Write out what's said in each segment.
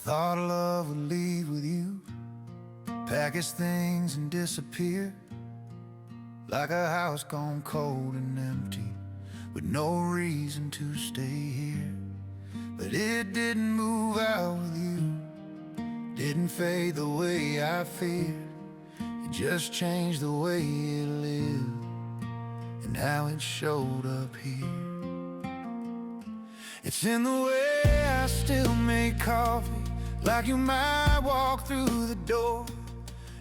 Thought love would leave with you, pack his things and disappear, like a house gone cold and empty, with no reason to stay here. But it didn't move out with you, didn't fade the way I feared. It just changed the way it lived and how it showed up here. It's in the way I still make coffee, like you might walk through the door.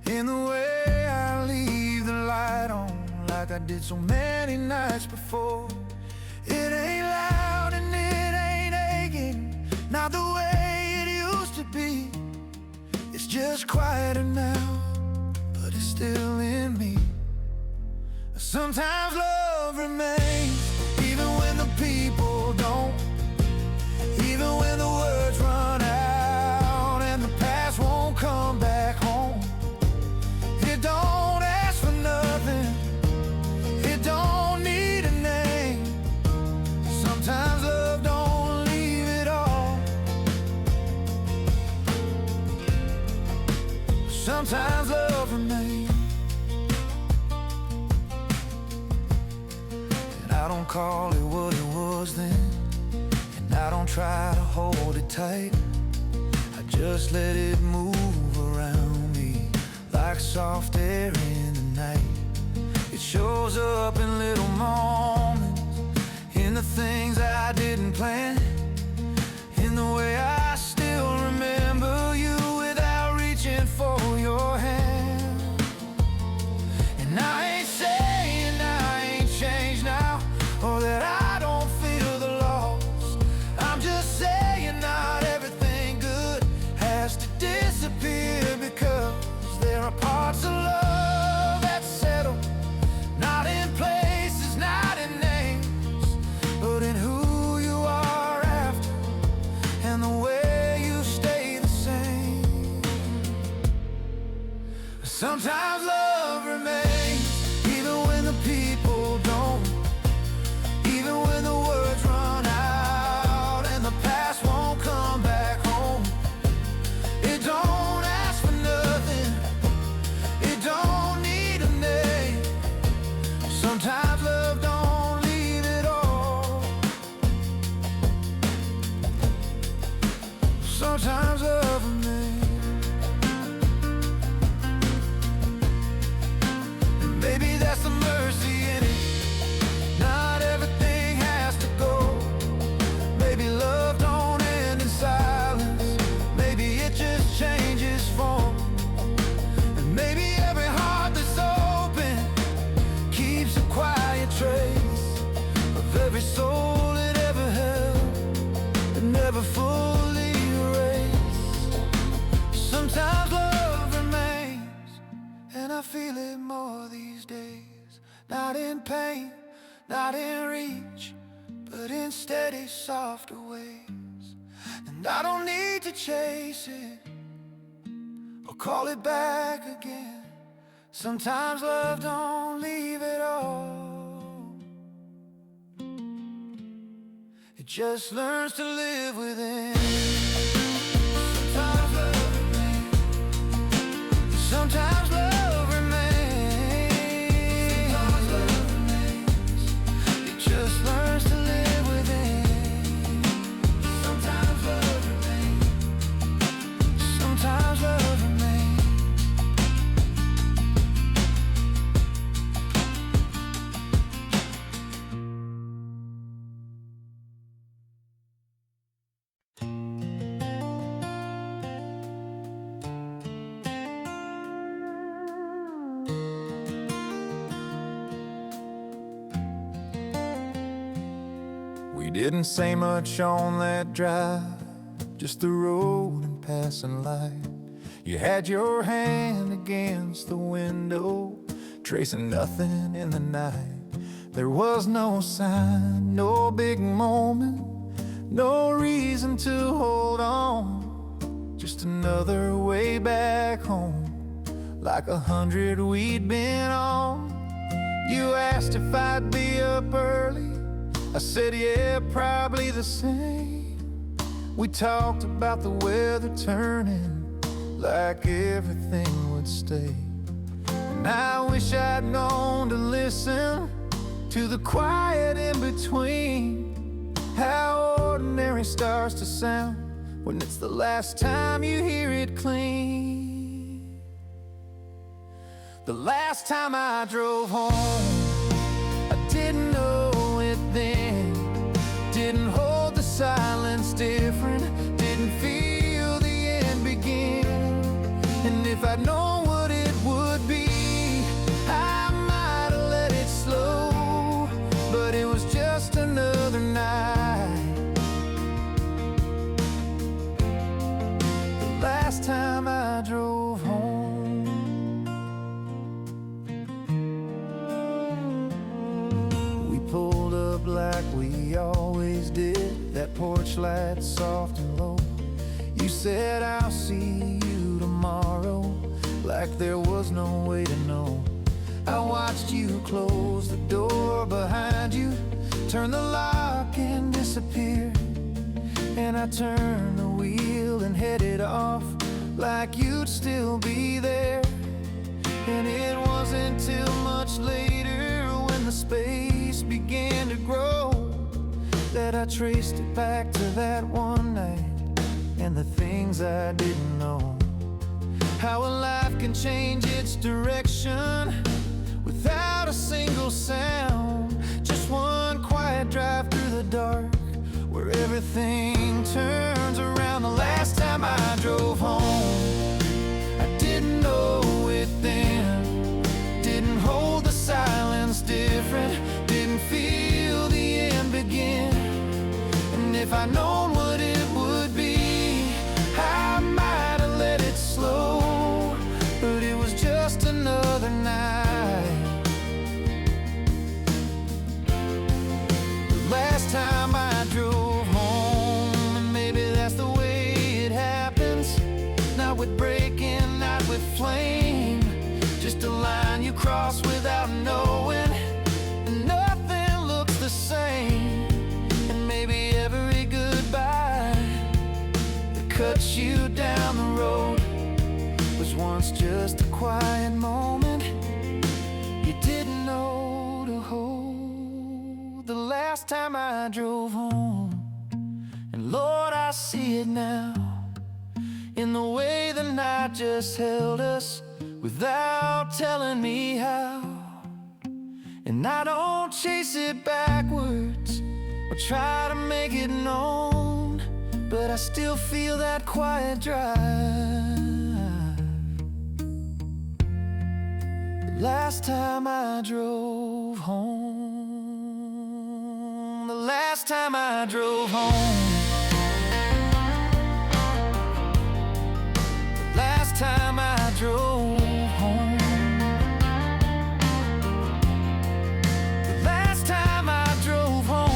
In the way I leave the light on, like I did so many nights before. It ain't loud and it ain't aching, not the way it used to be. It's just quieter now, but it's still in me. Sometimes love remains, even when the people don't, even when the words run out and the past won't come back home. It don't ask for nothing, it don't need a name. Sometimes love don't leave it all. Sometimes love remains. And I don't call it what it was then, and I don't try to hold it tight. I just let it move around me like soft air in the night. It shows up in little moments, in the things I didn't plan, in the way I still remember you without reaching for your hand. And I ain't saying I ain't changed now, or that I don't feel the loss. I'm just saying not everything good has to disappear, because there are parts of love that settle, not in places, not in names, but in who you are after, and the way you stay the same. Sometimes love remains, even when the people don't, even when the words run out and the past won't come back home. It don't ask for nothing, it don't need a name. Sometimes love don't leave it all. Sometimes love remains. And maybe that's the mercy in it. Not everything has to go. Maybe love don't end in silence. Maybe it just changes form. And maybe every heart that's open keeps a quiet trace of every soul it ever held, but never fully erased. Sometimes love remains, and I feel it more these days. Not in pain, not in reach, but in steady, softer ways. And I don't need to chase it or call it back again. Sometimes love don't leave it all, it just learns to live within. Sometimes love remains. Sometimes love remains. Sometimes love remains. It just learns to live within. Sometimes love remains. Sometimes love remains. We didn't say much on that drive, just the road and passing light. You had your hand against the window, tracing nothing in the night. There was no sign, no big moment, no reason to hold on. Just another way back home, like 100 we'd been on. You asked if I'd be up early, I said yeah, probably the same. We talked about the weather turning, like everything would stay. And I wish I'd known to listen to the quiet in between. How ordinary starts to sound when it's the last time you hear it clean. The last time I drove home, I didn't know it then. Didn't hold the silence different, didn't feel the end begin. And if I'd known what it would be, I might have let it slow. But it was just another night. The last time I drove home. We pulled up like we always did, that porch light soft and low. You said I'll see you tomorrow, like there was no way to know. I watched you close the door behind you, turn the lock and disappear. And I turned the wheel and headed off, like you'd still be there. And it wasn't till much later, when the space began to grow, that I traced it back to that one night and the things I didn't know. How a life can change its direction without a single sound. Just one quiet drive through the dark, where everything turns around. The last time I drove home, I didn't know it then. Didn't hold the silence different, didn't feel the end begin. And if I'd known what it would be, I might have let it slow. But it was just another night. The last time I drove home, and maybe that's the way it happens. Not with breaking, not with flame, just a line you cross without knowing, and nothing looks the same. And maybe every goodbye that cuts you down the road was once just a quiet moment you didn't know to hold. The last time I drove home, and Lord, I see it now, in the way the night just held us without telling me how. And I don't chase it backwards or try to make it known, but I still feel that quiet drive. The last time I drove home. The last time I drove home. The last time I drove home. The last time I drove home.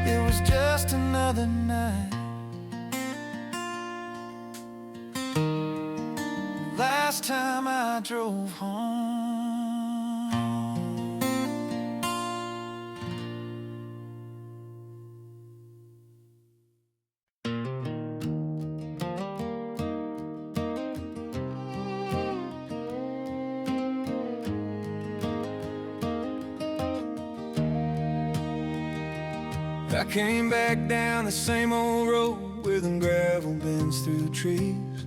It was just another night. Last time I drove home. I came back down the same old road where the gravel bends through trees,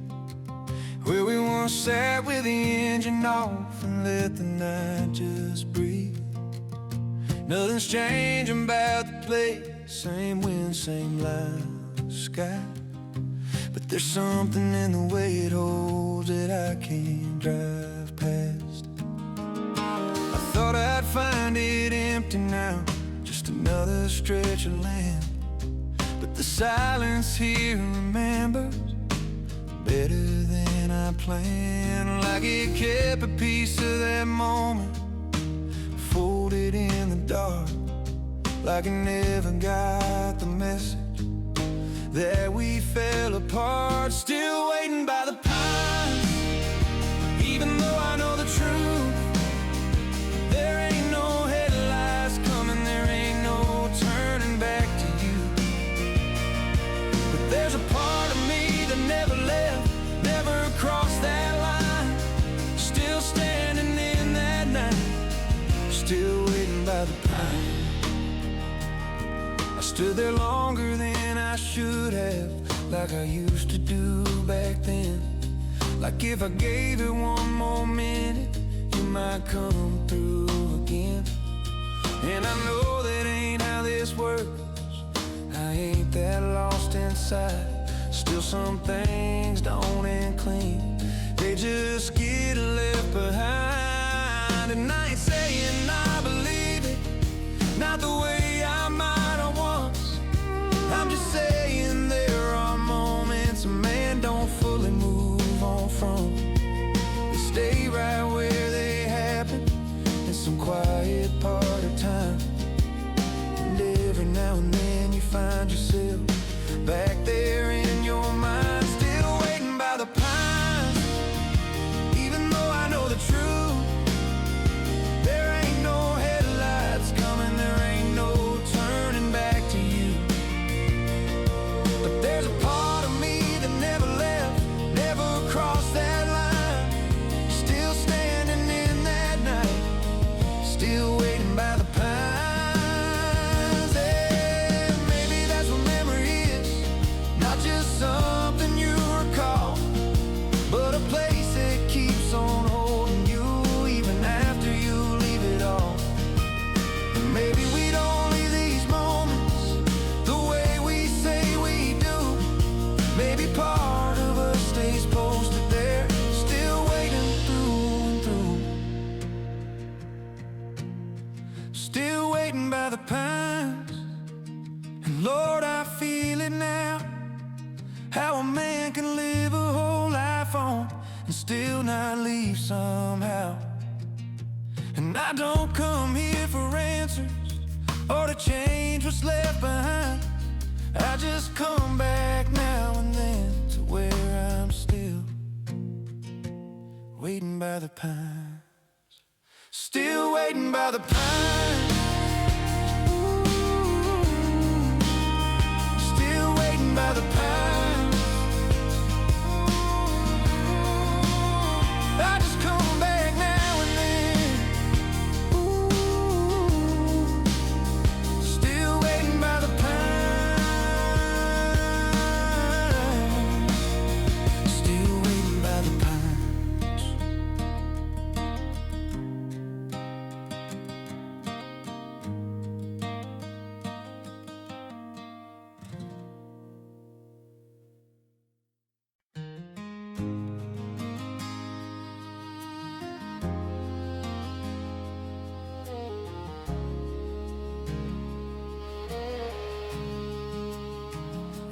where we once sat with the engine off and let the night just breathe. Nothing's changing about the place, same wind, same light sky, but there's something in the way it holds that I can't drive past. I thought I'd find it empty now, just another stretch of land, but the silence here remembers better than I planned. Like it kept a piece of that moment folded in the dark, like I never got the message that we fell apart. Still waiting by the pines, even truth. There ain't no headlights coming, there ain't no turning back to you. But there's a part of me that never left, never crossed that line. Still standing in that night, still waiting by the pine. I stood there longer than I should have, like I used to do back then. Like if I gave it one more minute, you might come through again. And I know that ain't how this works, I ain't that lost inside. Still some things don't end clean, they just get left behind. And I ain't saying I believe it, not the way I might have once. I'm just saying there are moments a man don't fully move on from. They stay right where they happen, in some quiet part of time. And every now and then you find yourself back there in your mind, still waiting by the pines. Even though I know the truth, there ain't no headlights coming, there ain't no turning back to you. But there's a part of me that never left, never crossed that line. Still standing in that night, still waiting by the pines. Yeah, maybe that's what memory is, not just something you recall, but a place that keeps on holding you even after you leave it all. Maybe we don't leave these moments the way we say we do. Maybe part of us stays posted there, still waiting through and through. Still waiting by the pines. And Lord, I feel it now, how a man can live a whole life on and still not leave somehow. And I don't come here for answers or to change what's left behind. I just come back now and then to where I'm still waiting by the pines. Still waiting by the pines. Still waiting by the pines. I just come back now and then. Still waiting by the pines. Still waiting by the pines.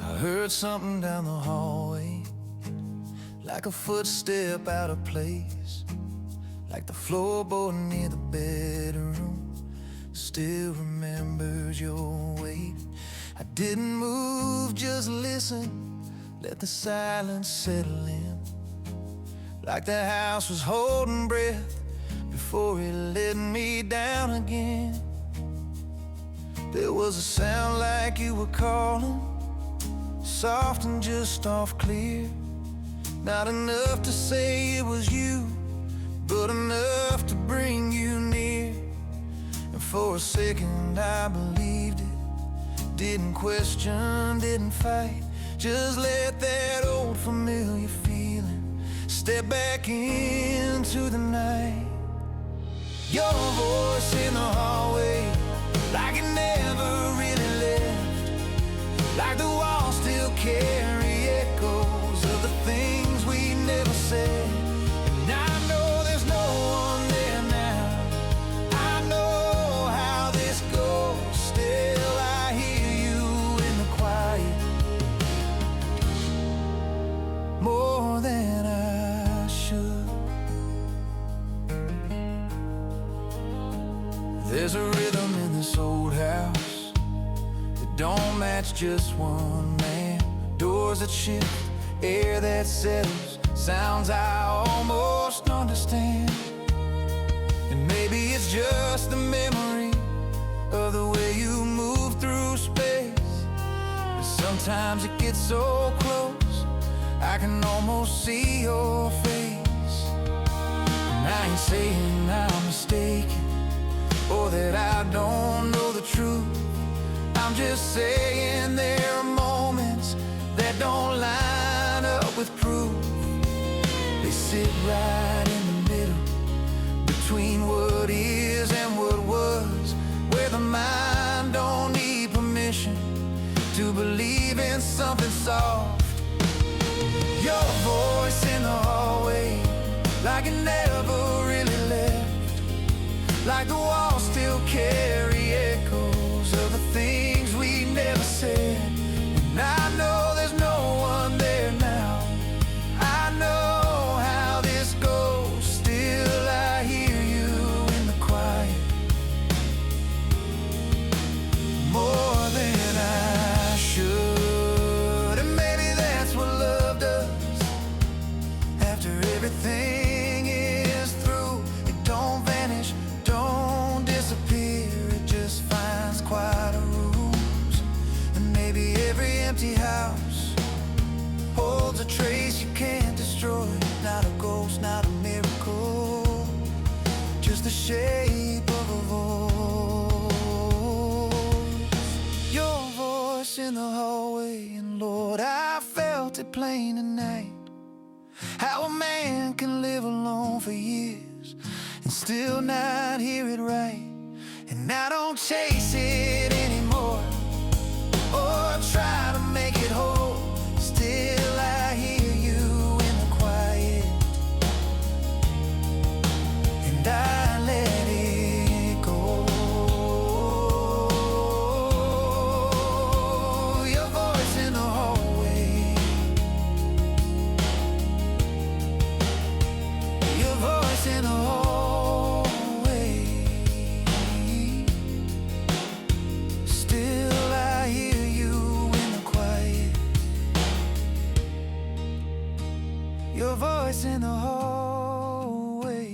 I heard something down the hallway, like a footstep out of place, like the floorboard near the bedroom still remembers your weight. I didn't move, just listen, let the silence settle in, like the house was holding breath before it let me down again. There was a sound like you were calling, soft and just off clear. Not enough to say it was you, but enough to bring you near. And for a second I believed it, didn't question, didn't fight, just let that old familiar feeling step back into the night. Your voice in the hallway, like it never really left, like the walls still carry echoes of the things we never said. And I know there's no one there now, I know how this goes. Still I hear you in the quiet, more than I should. There's a rhythm in this old house that don't match just one man. Doors that shift, air that settles, sounds I almost understand. And maybe it's just the memory of the way you move through space. But sometimes it gets so close, I can almost see your face. And I ain't saying I'm mistaken, or that I don't know the truth. I'm just saying there are moments that don't line up with proof. They sit right in the middle, between what is and what was, where the mind don't need permission to believe in something soft. Your voice in the hallway, like it never really left, like the walls still carry echoes of the things we never said. And I know there's no one there now. I know how this goes. Still I hear you in the quiet, more than I should. And maybe that's what love does. After everything is through, it don't vanish, don't disappear. It just finds quieter rooms. And maybe every empty house holds a trace you can't destroy. Not a ghost, not a miracle, just the shape of a voice. Your voice in the hallway, and Lord, I felt it plain tonight. How a man can live alone for years and still not hear it right. And I don't chase it anymore, or try to make it whole. Still I hear you in the quiet, and I let it go. Your voice in the hallway, your voice in the hallway. Still I hear you in the quiet, your voice in the hallway.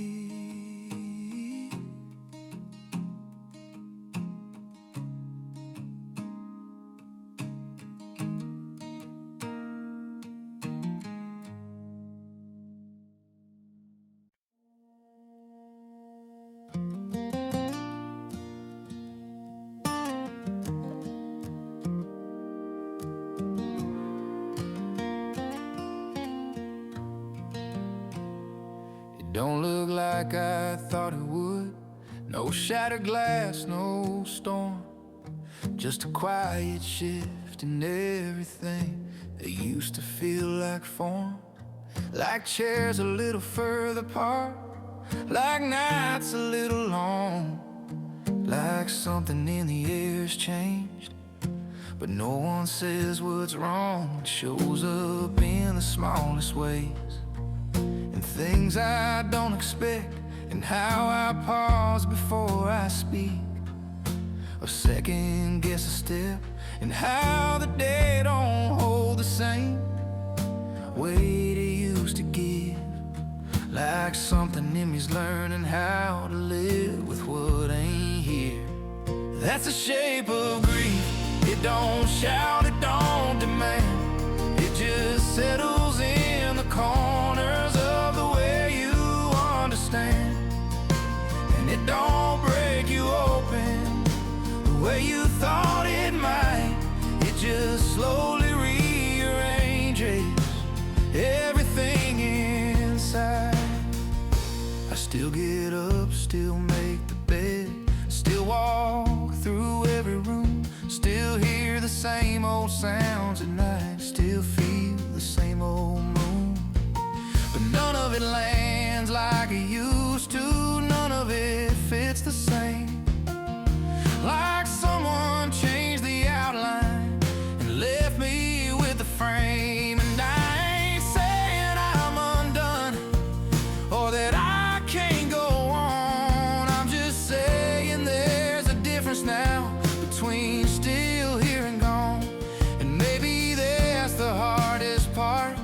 It don't look like I thought it would. No shattered glass, no storm, just a quiet shift in everything that used to feel like form. Like chairs a little further apart, like nights a little long, like something in the air's changed, but no one says what's wrong. It shows up in the smallest ways, and things I don't expect, and how I pause before I speak, or second guess a step, and how the day don't hold the same weight it used to give. Like something in me's learning how to live with what ain't here. That's the shape of grief. It don't shout, it don't demand, it just settles in the corners of the way you understand. And it don't break you open the way you thought it might. It just slowly rearranges everything inside. I still get up, still make the bed, still walk through every room, still hear the same old sounds at night, still feel the same old moon. But none of it lands like it used to, none of it fits the same. Like someone changed the outline and left me with the frame. And I ain't saying I'm undone, or that I can't go on. I'm just saying there's a difference now between still here and gone. And maybe that's the hardest part,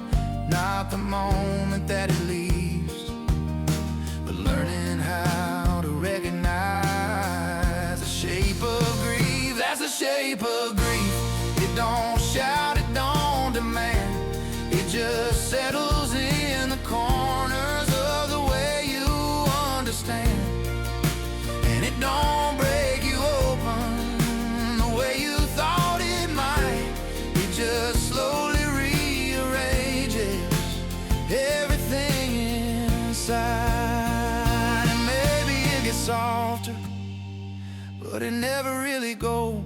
not the moment that it leaves, the shape of grief. It don't shout, it don't demand. It just settles in the corners of the way you understand. And it don't break you open the way you thought it might. It just slowly rearranges everything inside. And maybe it gets softer, but it never really goes.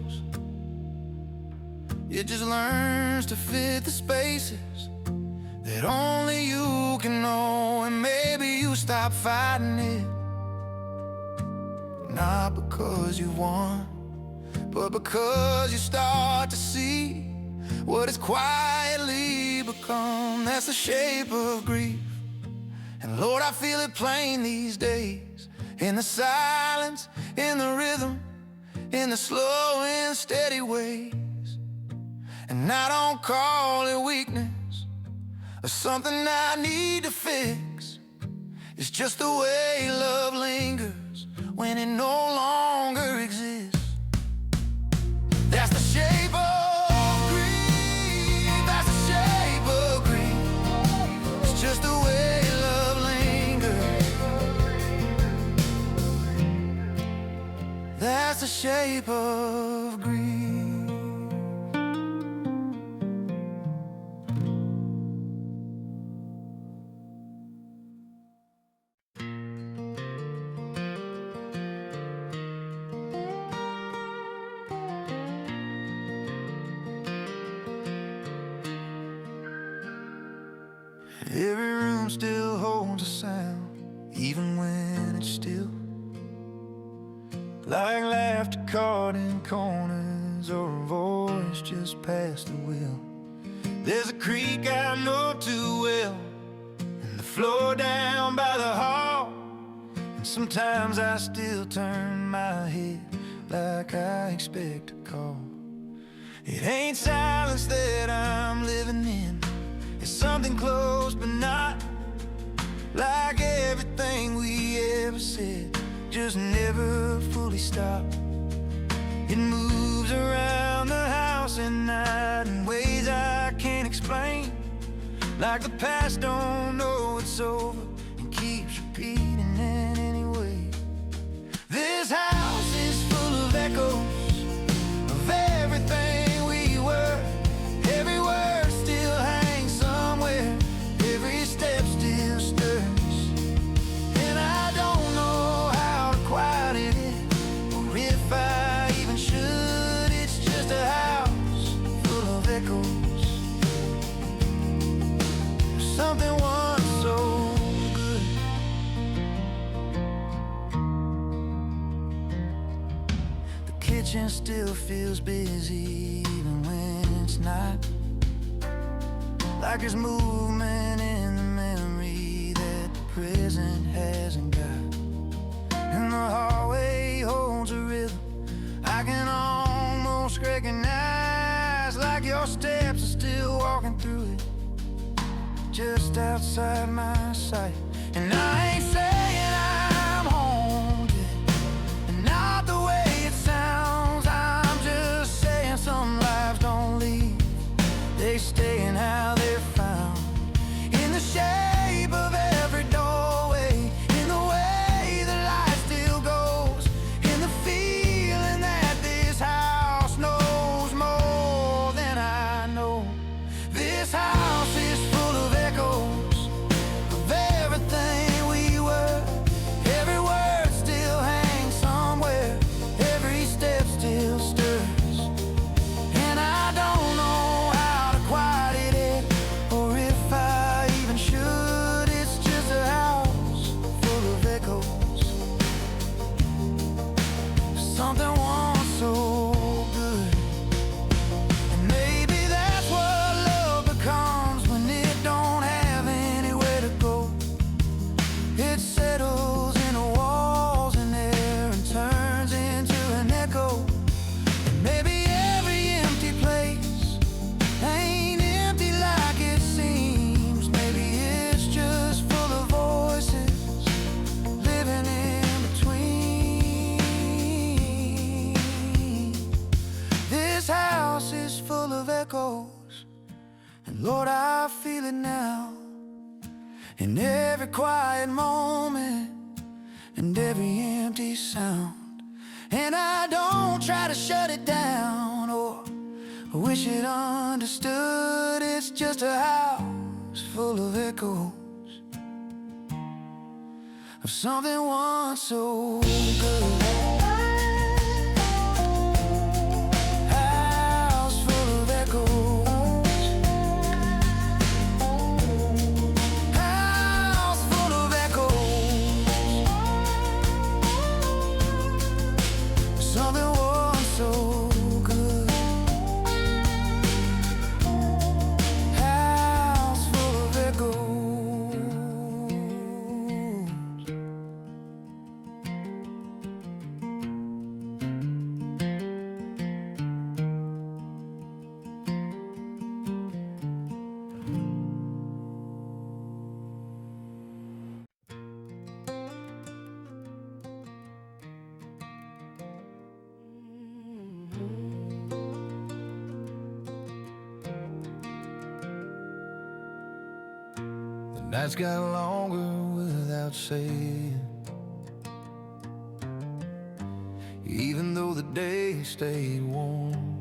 It just learns to fit the spaces that only you can know. And maybe you stop fighting it, not because you won, but because you start to see what it's quietly become. That's the shape of grief. And Lord, I feel it plain these days, in the silence, in the rhythm, in the slow and steady ways. And I don't call it weakness or something I need to fix. It's just the way love lingers when it no longer exists. That's the shape of grief. That's the shape of grief. It's just the way love lingers. That's the shape of grief. Every room still holds a sound, even when it's still. Like laughter caught in corners, or a voice just past the wheel. There's a creek I know too well, and the floor down by the hall. And sometimes I still turn my head like I expect a call. It ain't silence that I'm living in, it's something close but not like everything we ever said, just never fully stopped. It moves around the house at night in ways I can't explain, like the past don't know it's over and keeps repeating it anyway. This house is full of echoes of everything we were. Every word still hangs somewhere, every step still stirs. And I don't know how to quiet it, or if I even should. It's just a house full of echoes. Something once so good. The kitchen still feels busy even when it's not, like there's movement in the memory that the present hasn't got. And the hallway holds a rhythm I can almost recognize, like your steps are still walking through it, just outside my sight. And I ain't saying I'm home yet, and not the way it sounds. I'm just saying some lives don't leave, they stay in how they're found. In the shape of every doorway, in the way the light still goes, in the feeling that this house knows more than I know. This house is full of echoes of everything we were. full of echoes, and Lord, I feel it now. In every quiet moment and every empty sound. And I don't try to shut it down or wish it understood. It's just a house full of echoes of something once so good. House full of echoes. House full of echoes. Something once so good. House full of echoes. The nights got longer without saying, even though the day stayed warm.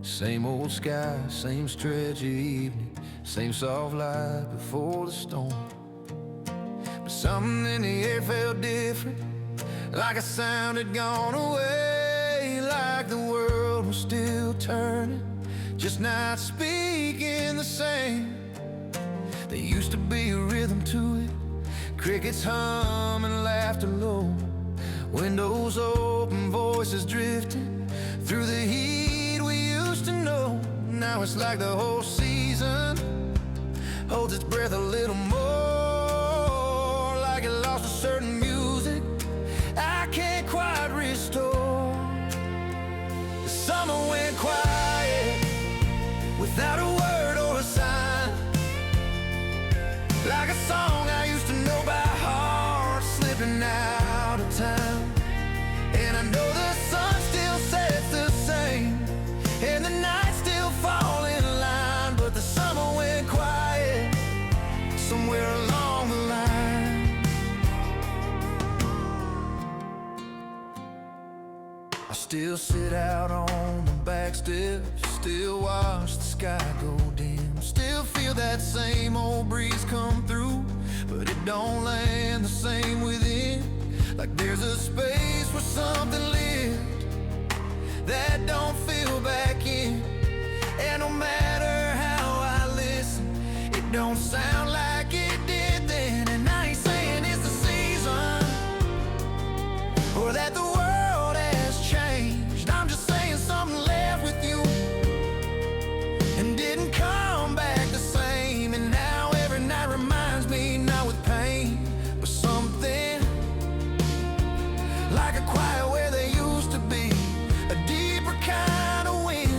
Same old sky, same stretch of evening, same soft light before the storm. But something in the air felt different, like a sound had gone away, like the world was still turning, just not speaking the same. There used to be a rhythm to it, crickets hum and laughter low, windows open, voices drifting through the heat we used to know. Now it's like the whole season holds its breath a little more, like it lost a certain music I can't quite restore. The summer went quiet without a word or a sign, like a song I used to know by heart, slipping out of time. And I know the sun still sets the same, and the nights still fall in line, but the summer went quiet somewhere along the line. I still sit out on the back steps, still watch the sky go dim, still feel that same old breeze come through, but it don't land the same within. Like there's a space where something lived that don't feel back in. And no matter how I listen, it don't sound like it did then. And I ain't saying it's the season or that the world has changed. I'm just saying something left with you and didn't come back the same. And now every night reminds me, not with pain, but something like a quiet where there used to be a deeper kind of wind.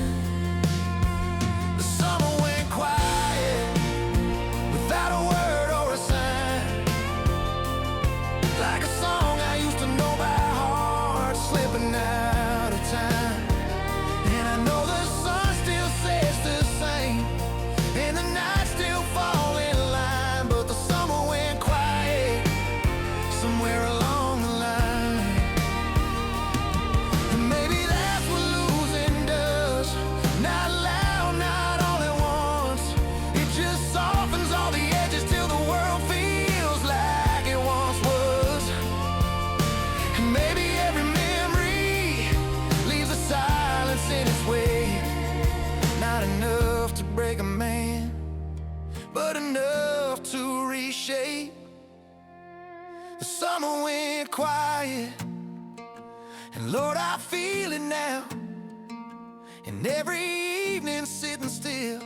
The summer went quiet without a word or a sign, like a song I used to know by heart, slipping out of time. And I know the sun still sets the same, and the nights still fall in line, but the summer went quiet somewhere along the line. And maybe that's what losing does, not loud, not all at once. It just softens all the edges till the world feels like it once was. And maybe every memory leaves a silence in its wake, not enough to break a man, but enough to reshape. The summer went quiet, and Lord, I feel it now. And every evening sitting still,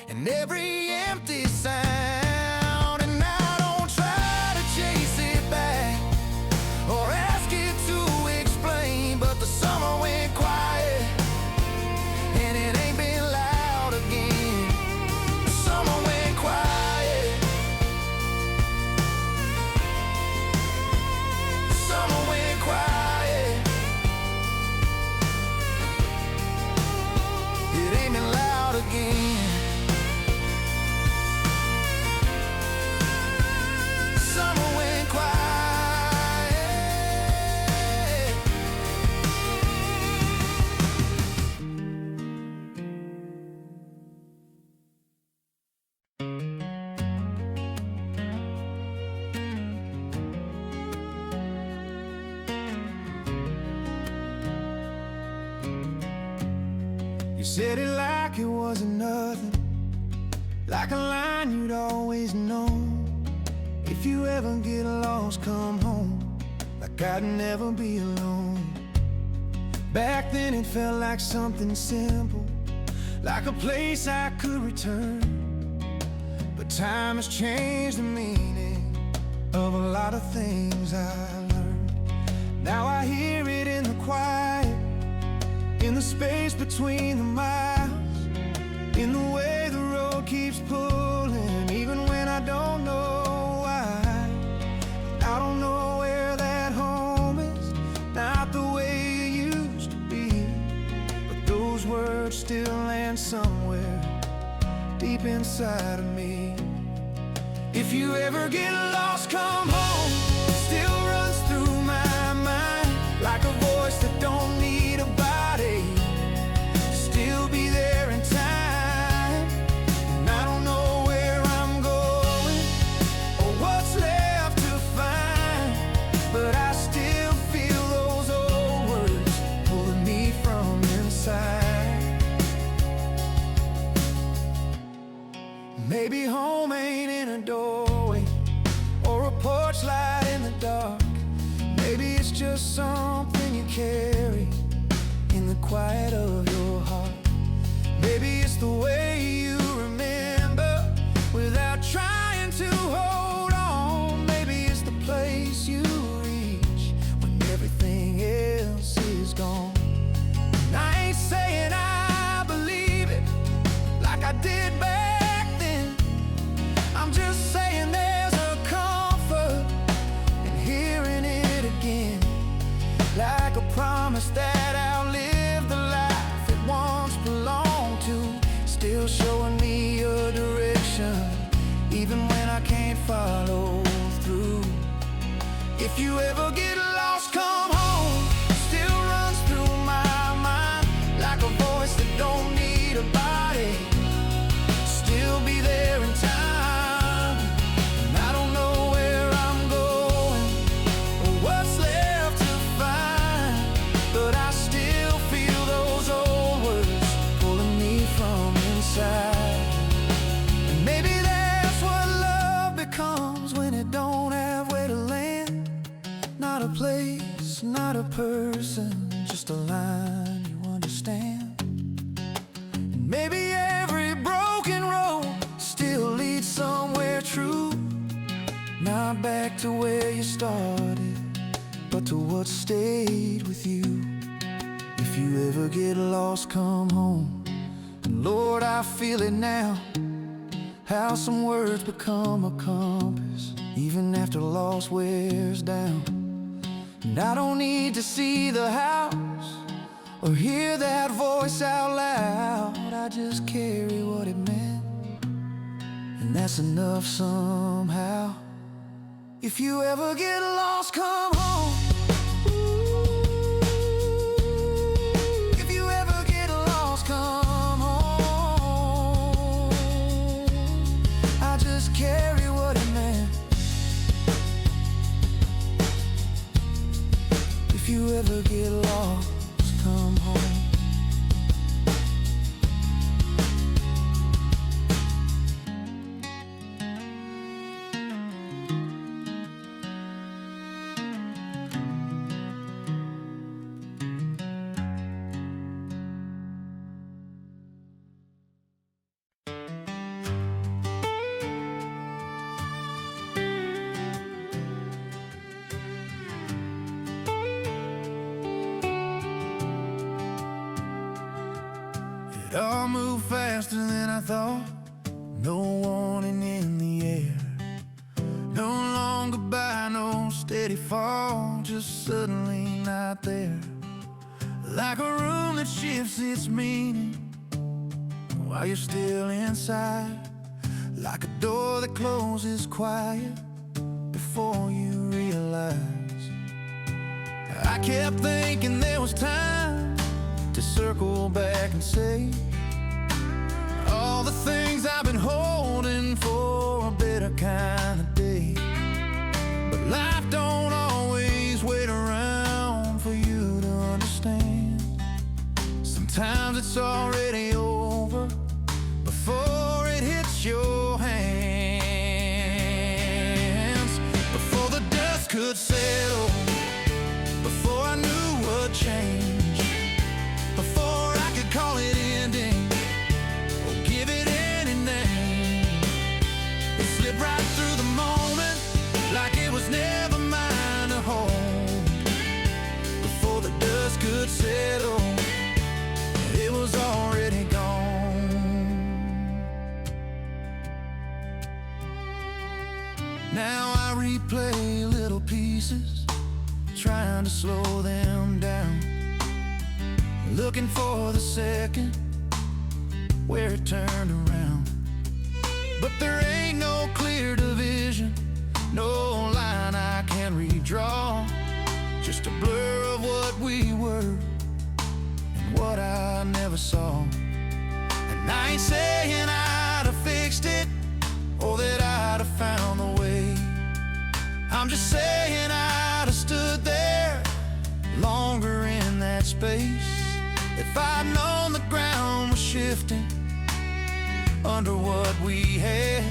and every empty sound. And I don't try to chase it back or ask it to explain, but the summer went quiet, and it ain't been loud again. The summer went quiet. The summer went quiet. again. Summer went quiet. You said it like it wasn't nothing, like a line you'd always known. If you ever get lost, come home, like I'd never be alone. Back then it felt like something simple, like a place I could return. But time has changed the meaning of a lot of things I learned. Now I hear it in the quiet, in the space between the miles, in the way the road keeps pulling, even when I don't know why. I don't know where that home is, not the way it used to be, but those words still land somewhere deep inside of me. If you ever get lost, come home, still runs through my mind, like a voice that don't need a body, still be there in time. And I don't know where I'm going or what's left to find, but I still feel those old words pulling me from inside. Maybe home ain't in a doorway or a porch light in the dark. Maybe it's just something you carry in the quiet of your heart. Maybe it's the way you remember without trying to hold on. Maybe it's the place you reach when everything else is gone. And I ain't saying I believe it like I did back then. I'm just saying there's a comfort in hearing it again, like a promise that outlived the life it once belonged to, still showing me a direction even when I can't follow through. If you ever get lost, come home, still runs through my mind, like a voice that don't need a body, still be there in time. And I don't know where I'm going or what's left to find, but I still feel those old words pulling me from inside. And maybe that's what love becomes when it don't have where to land. Not a place, not a person, just a line you understand. And maybe every broken road still leads somewhere true, not back to where you started, but to what stayed with you. If you ever get lost, come home. And Lord, I feel it now, how some words become a compass, even after loss wears down. And I don't need to see the house or hear that voice out loud, I just carry what it meant, and that's enough somehow. If you ever get lost, come home. If you ever get lost, come home. I just carry what it meant. If you ever get lost, come home. It all moved faster than I thought, no warning in the air. No long goodbye, no steady fall, just suddenly not there. Like a room that shifts its meaning while you're still inside, like a door that closes quiet before you realize. I kept thinking there was time to circle back and say all the things I've been holding for a better kind of day. But life don't always wait around for you to understand. Sometimes it's already over before it hits your hands. Before the dust could settle, before I knew what changed, before I could call it ending or give it any name, it slipped right through the moment like it was never mine to hold. Before the dust could settle, it was already gone. Now I replay little pieces, trying to slow them down, looking for the second where it turned around. But there ain't no clear division, no line I can redraw, just a blur of what we were and what I never saw. And I ain't saying I'd have fixed it or that I'd have found the way. I'm just saying I'd have stood there longer in that space. If I'd known the ground was shifting under what we had,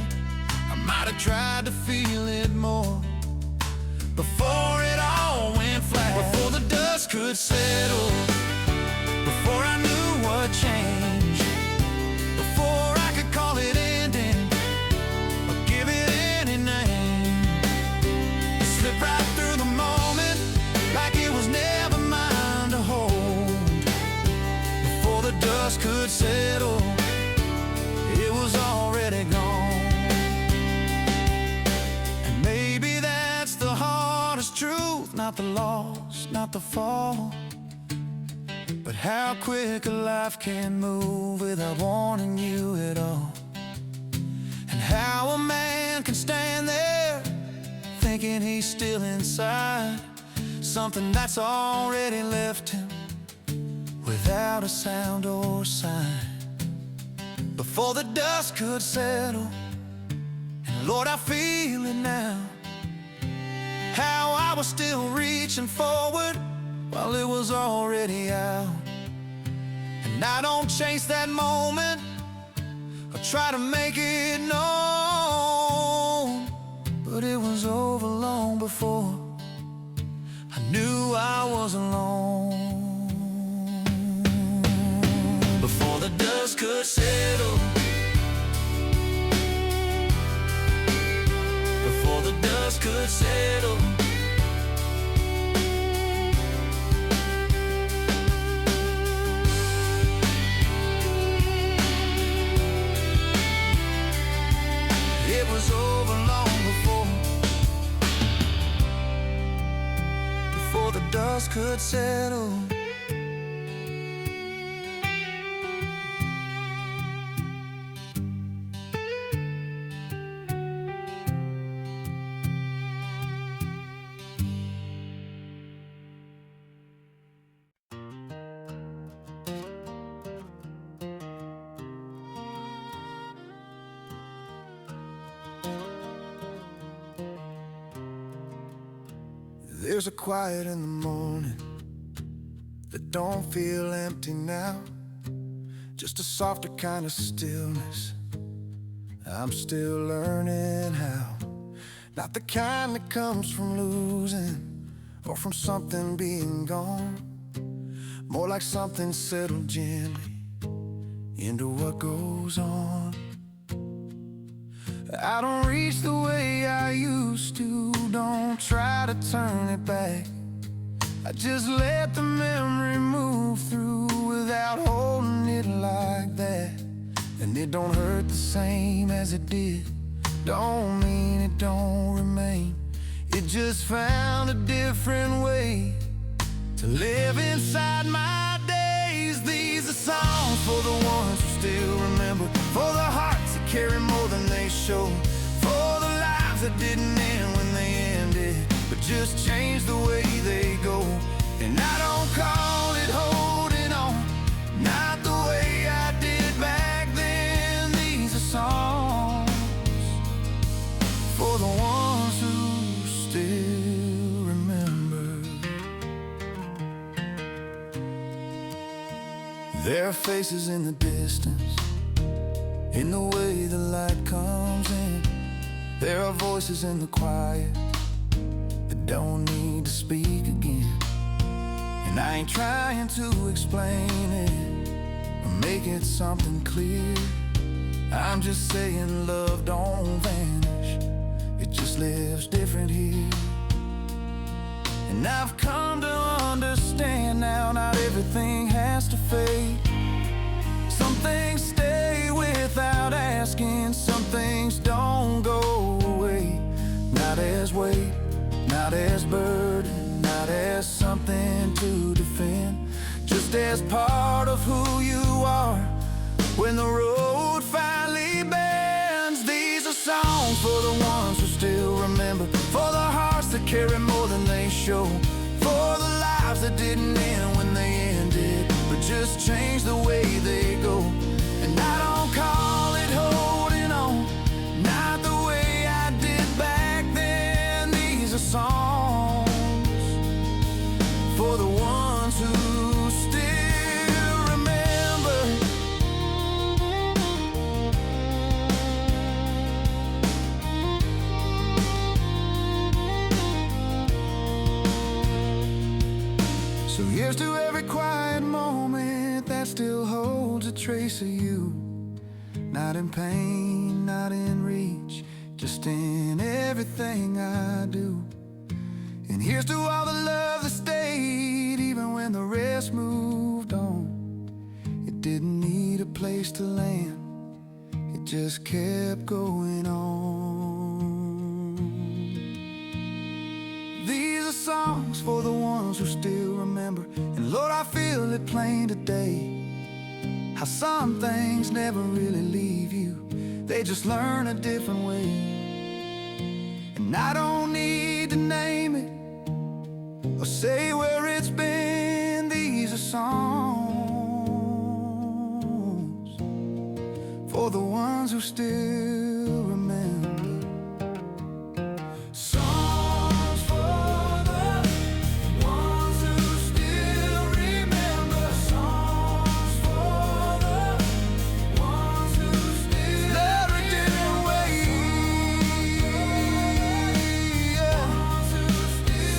I might have tried to feel it more before it all went flat. Before the dust could settle, before I knew what changed, before I could call it ending or give it any name, it slipped right through the moment like it was never mine to hold. Before the dust could settle, it was already gone. And maybe that's the hardest truth, not the loss, not the fall, but how quick a life can move without warning you at all. And how a man can stand there thinking he's still inside something that's already left him without a sound or sign. Before the dust could settle, and Lord, I feel it now, how I was still reaching forward while it was already out. And I don't chase that moment or try to make it known, but it was over long before I knew I was alone. Before the dust could settle, before the dust could settle, it was over long before the dust could settle. There's a quiet in the morning that don't feel empty now, just a softer kind of stillness. I'm still learning how, not the kind that comes from losing or from something being gone, more like something settled gently into what goes on. I don't reach the way I used to, don't try to turn it back. I just let the memory move through without holding it like that. And it don't hurt the same as it did, don't mean it don't remain. It just found a different way to live inside my days. These are songs for the ones who still remember for the hearts that carry more than they show, for the lives that didn't end when they ended, but just changed the way they go. And I don't call it holding on, not the way I did back then. These are songs for the ones who still remember. There are faces in the distance, in the way the light comes in. There are voices in the quiet that don't need to speak again. And I ain't trying to explain it or make it something clear. I'm just saying love don't vanish, it just lives different here. And I've come to understand now, not everything has to fade. Some things stay without asking, some things don't go away. Not as weight, not as burden, not as something to defend, just as part of who you are when the road finally bends. These are songs for the ones who still remember, for the hearts that carry more than they show, for the lives that didn't end when they ended, but just changed the way they go. And I don't call it holding on, not the way I did back then. These are songs for the ones who still remember. So here's to every quiet moment that still holds a trace of you. Not in pain, not in reach, just in everything I do. And here's to all the love that stayed, even when the rest moved on. It didn't need a place to land, it just kept going on. These are songs for the ones who still remember. And Lord, I feel it plain today, how some things never really leave you, they just learn a different way. And I don't need to name it or say where it's been. These are songs for the ones who still remember. Songs for the ones who still remember. Songs for the ones who still remember. A different way.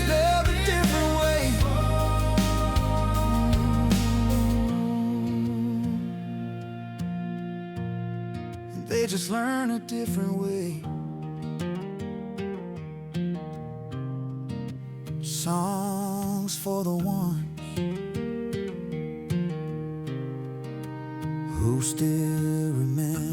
Love a different way. They just learn a different way. Songs for the ones who still remember.